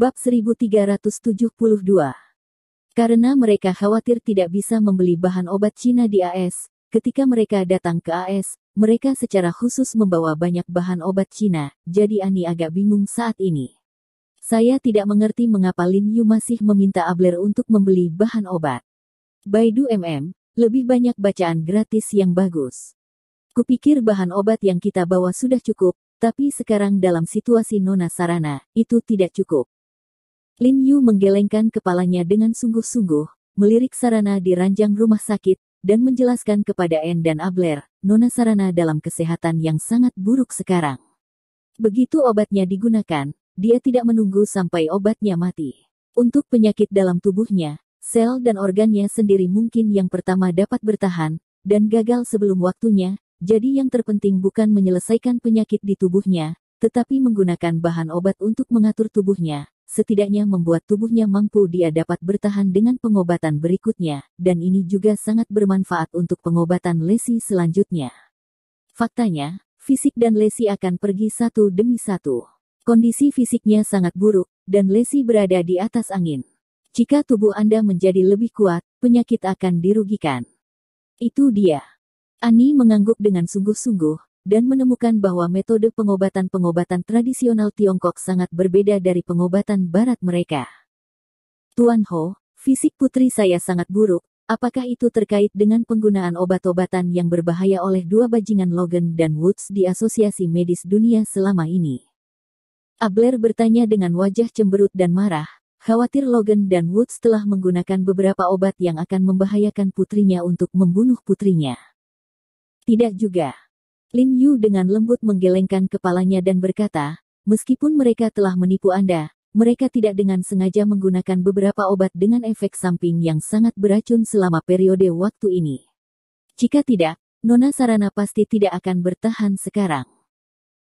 Bab 1372. Karena mereka khawatir tidak bisa membeli bahan obat Cina di AS, ketika mereka datang ke AS, mereka secara khusus membawa banyak bahan obat Cina, jadi Ani agak bingung saat ini. Saya tidak mengerti mengapa Lin Yu masih meminta Abler untuk membeli bahan obat. Baidu lebih banyak bacaan gratis yang bagus. Kupikir bahan obat yang kita bawa sudah cukup, tapi sekarang dalam situasi Nona Sarana, itu tidak cukup. Lin Yu menggelengkan kepalanya dengan sungguh-sungguh, melirik Sarana di ranjang rumah sakit, dan menjelaskan kepada En dan Abler, Nona Sarana dalam kesehatan yang sangat buruk sekarang. Begitu obatnya digunakan, dia tidak menunggu sampai obatnya mati. Untuk penyakit dalam tubuhnya, sel dan organnya sendiri mungkin yang pertama dapat bertahan, dan gagal sebelum waktunya, jadi yang terpenting bukan menyelesaikan penyakit di tubuhnya, tetapi menggunakan bahan obat untuk mengatur tubuhnya. Setidaknya membuat tubuhnya mampu dia dapat bertahan dengan pengobatan berikutnya, dan ini juga sangat bermanfaat untuk pengobatan lesi selanjutnya. Faktanya, fisik dan lesi akan pergi satu demi satu. Kondisi fisiknya sangat buruk, dan lesi berada di atas angin. Jika tubuh Anda menjadi lebih kuat, penyakit akan dirugikan. Itu dia. Ani mengangguk dengan sungguh-sungguh, dan menemukan bahwa metode pengobatan tradisional Tiongkok sangat berbeda dari pengobatan barat mereka. Tuan Ho, fisik putri saya sangat buruk, apakah itu terkait dengan penggunaan obat-obatan yang berbahaya oleh dua bajingan Logan dan Woods di Asosiasi Medis Dunia selama ini? Abler bertanya dengan wajah cemberut dan marah, khawatir Logan dan Woods telah menggunakan beberapa obat yang akan membahayakan putrinya untuk membunuh putrinya. Tidak juga. Lin Yu dengan lembut menggelengkan kepalanya dan berkata, meskipun mereka telah menipu Anda, mereka tidak dengan sengaja menggunakan beberapa obat dengan efek samping yang sangat beracun selama periode waktu ini. Jika tidak, Nona Sarana pasti tidak akan bertahan sekarang.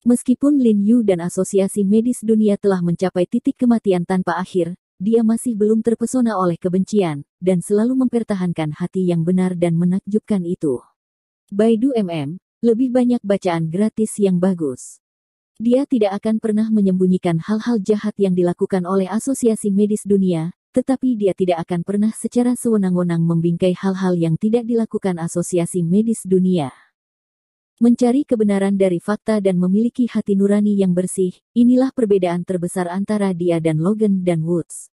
Meskipun Lin Yu dan Asosiasi Medis Dunia telah mencapai titik kematian tanpa akhir, dia masih belum terpesona oleh kebencian, dan selalu mempertahankan hati yang benar dan menakjubkan itu. Baidu lebih banyak bacaan gratis yang bagus. Dia tidak akan pernah menyembunyikan hal-hal jahat yang dilakukan oleh Asosiasi Medis Dunia, tetapi dia tidak akan pernah secara sewenang-wenang membingkai hal-hal yang tidak dilakukan Asosiasi Medis Dunia. Mencari kebenaran dari fakta dan memiliki hati nurani yang bersih, inilah perbedaan terbesar antara dia dan Logan dan Woods.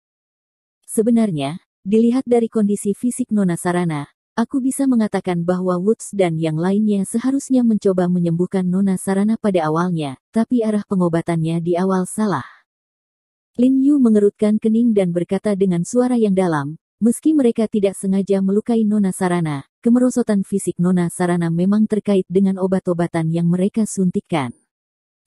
Sebenarnya, dilihat dari kondisi fisik Nona Sarana, aku bisa mengatakan bahwa Woods dan yang lainnya seharusnya mencoba menyembuhkan Nona Sarana pada awalnya, tapi arah pengobatannya di awal salah. Lin Yu mengerutkan kening dan berkata dengan suara yang dalam, meski mereka tidak sengaja melukai Nona Sarana, kemerosotan fisik Nona Sarana memang terkait dengan obat-obatan yang mereka suntikkan.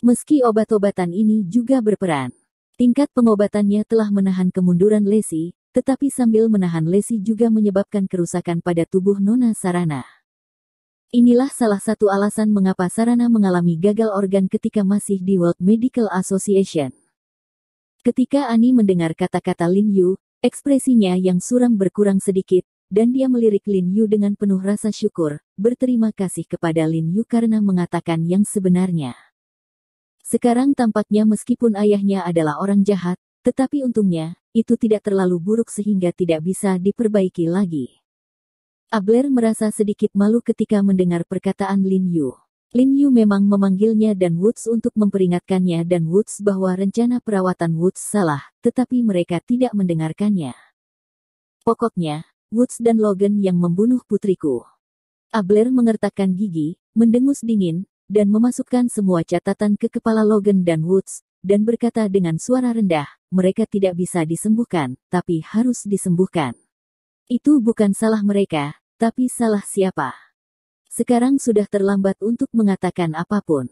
Meski obat-obatan ini juga berperan, tingkat pengobatannya telah menahan kemunduran lesi, tetapi sambil menahan lesi juga menyebabkan kerusakan pada tubuh Nona Sarana. Inilah salah satu alasan mengapa Sarana mengalami gagal organ ketika masih di World Medical Association. Ketika Ani mendengar kata-kata Lin Yu, ekspresinya yang suram berkurang sedikit, dan dia melirik Lin Yu dengan penuh rasa syukur, berterima kasih kepada Lin Yu karena mengatakan yang sebenarnya. Sekarang tampaknya meskipun ayahnya adalah orang jahat, tetapi untungnya, itu tidak terlalu buruk sehingga tidak bisa diperbaiki lagi. Abler merasa sedikit malu ketika mendengar perkataan Lin Yu. Lin Yu memang memanggilnya dan Woods untuk memperingatkannya dan Woods bahwa rencana perawatan Woods salah, tetapi mereka tidak mendengarkannya. Pokoknya, Woods dan Logan yang membunuh putriku. Abler mengertakkan gigi, mendengus dingin, dan memasukkan semua catatan ke kepala Logan dan Woods, dan berkata dengan suara rendah, mereka tidak bisa disembuhkan, tapi harus disembuhkan. Itu bukan salah mereka, tapi salah siapa. Sekarang sudah terlambat untuk mengatakan apapun.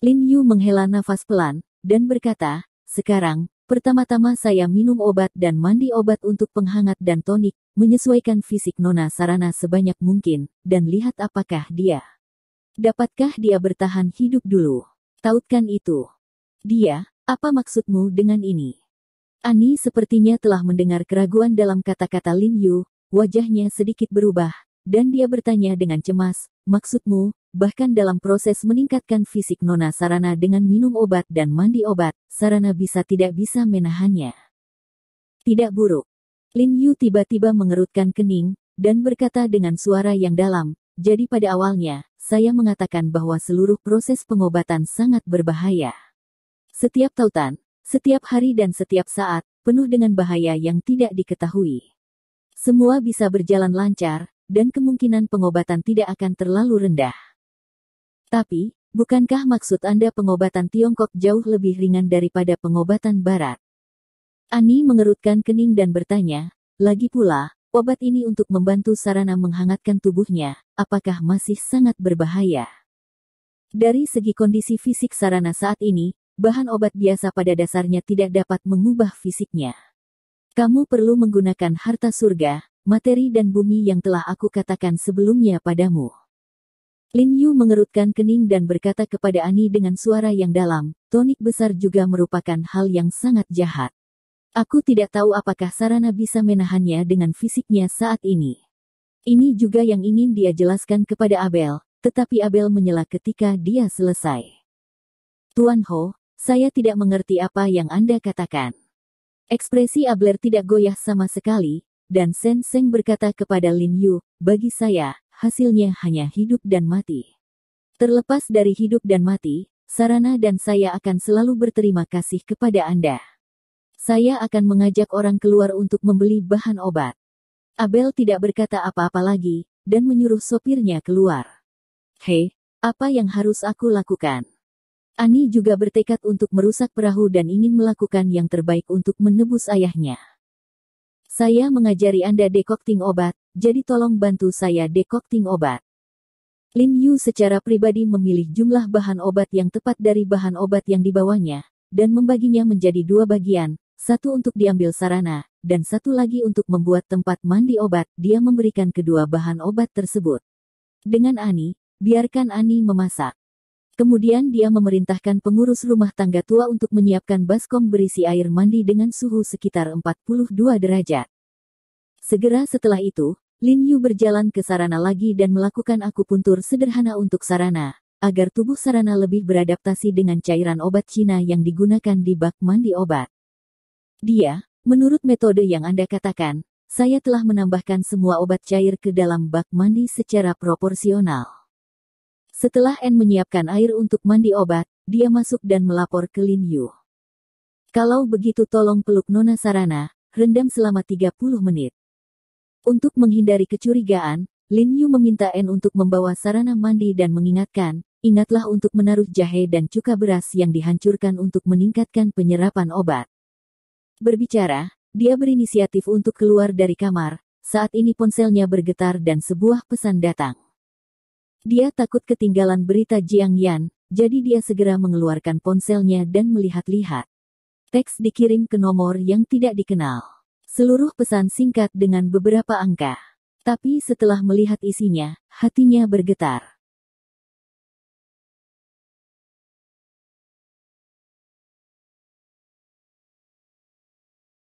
Lin Yu menghela nafas pelan, dan berkata, sekarang, pertama-tama saya minum obat dan mandi obat untuk penghangat dan tonik, menyesuaikan fisik Nona Sarana sebanyak mungkin, dan lihat apakah dia. Dapatkah dia bertahan hidup dulu? Tautkan itu. Dia, apa maksudmu dengan ini? Ani sepertinya telah mendengar keraguan dalam kata-kata Lin Yu, wajahnya sedikit berubah, dan dia bertanya dengan cemas, maksudmu, bahkan dalam proses meningkatkan fisik Nona Sarana dengan minum obat dan mandi obat, Sarana tidak bisa menahannya. Tidak buruk. Lin Yu tiba-tiba mengerutkan kening, dan berkata dengan suara yang dalam, jadi pada awalnya, saya mengatakan bahwa seluruh proses pengobatan sangat berbahaya. Setiap tautan, setiap hari dan setiap saat, penuh dengan bahaya yang tidak diketahui. Semua bisa berjalan lancar, dan kemungkinan pengobatan tidak akan terlalu rendah. Tapi, bukankah maksud Anda pengobatan Tiongkok jauh lebih ringan daripada pengobatan Barat? Ani mengerutkan kening dan bertanya, lagi pula, obat ini untuk membantu Sarana menghangatkan tubuhnya, apakah masih sangat berbahaya? Dari segi kondisi fisik Sarana saat ini, bahan obat biasa pada dasarnya tidak dapat mengubah fisiknya. Kamu perlu menggunakan harta surga, materi dan bumi yang telah aku katakan sebelumnya padamu. Lin Yu mengerutkan kening dan berkata kepada Ani dengan suara yang dalam, tonik besar juga merupakan hal yang sangat jahat. Aku tidak tahu apakah Sarana bisa menahannya dengan fisiknya saat ini. Ini juga yang ingin dia jelaskan kepada Abel, tetapi Abel menyela ketika dia selesai. Tuan Ho, saya tidak mengerti apa yang Anda katakan. Ekspresi Abler tidak goyah sama sekali, dan Sen Seng berkata kepada Lin Yu, bagi saya, hasilnya hanya hidup dan mati. Terlepas dari hidup dan mati, Sarana dan saya akan selalu berterima kasih kepada Anda. Saya akan mengajak orang keluar untuk membeli bahan obat. Abel tidak berkata apa-apa lagi, dan menyuruh sopirnya keluar. Hei, apa yang harus aku lakukan? Ani juga bertekad untuk merusak perahu dan ingin melakukan yang terbaik untuk menebus ayahnya. Saya mengajari Anda dekokting obat, jadi tolong bantu saya dekokting obat. Lin Yu secara pribadi memilih jumlah bahan obat yang tepat dari bahan obat yang dibawanya, dan membaginya menjadi 2 bagian, satu untuk diambil Sarana, dan satu lagi untuk membuat tempat mandi obat. Dia memberikan kedua bahan obat tersebut. Dengan Ani, biarkan Ani memasak. Kemudian dia memerintahkan pengurus rumah tangga tua untuk menyiapkan baskom berisi air mandi dengan suhu sekitar 42 derajat. Segera setelah itu, Lin Yu berjalan ke Sarana lagi dan melakukan akupuntur sederhana untuk Sarana, agar tubuh Sarana lebih beradaptasi dengan cairan obat Cina yang digunakan di bak mandi obat. Dia, menurut metode yang Anda katakan, saya telah menambahkan semua obat cair ke dalam bak mandi secara proporsional. Setelah N menyiapkan air untuk mandi obat, dia masuk dan melapor ke Lin Yu. Kalau begitu tolong peluk Nona Sarana, rendam selama 30 menit. Untuk menghindari kecurigaan, Lin Yu meminta N untuk membawa Sarana mandi dan mengingatkan, ingatlah untuk menaruh jahe dan cuka beras yang dihancurkan untuk meningkatkan penyerapan obat. Berbicara, dia berinisiatif untuk keluar dari kamar, saat ini ponselnya bergetar dan sebuah pesan datang. Dia takut ketinggalan berita Jiang Yan, jadi dia segera mengeluarkan ponselnya dan melihat-lihat. Teks dikirim ke nomor yang tidak dikenal. Seluruh pesan singkat dengan beberapa angka. Tapi setelah melihat isinya, hatinya bergetar.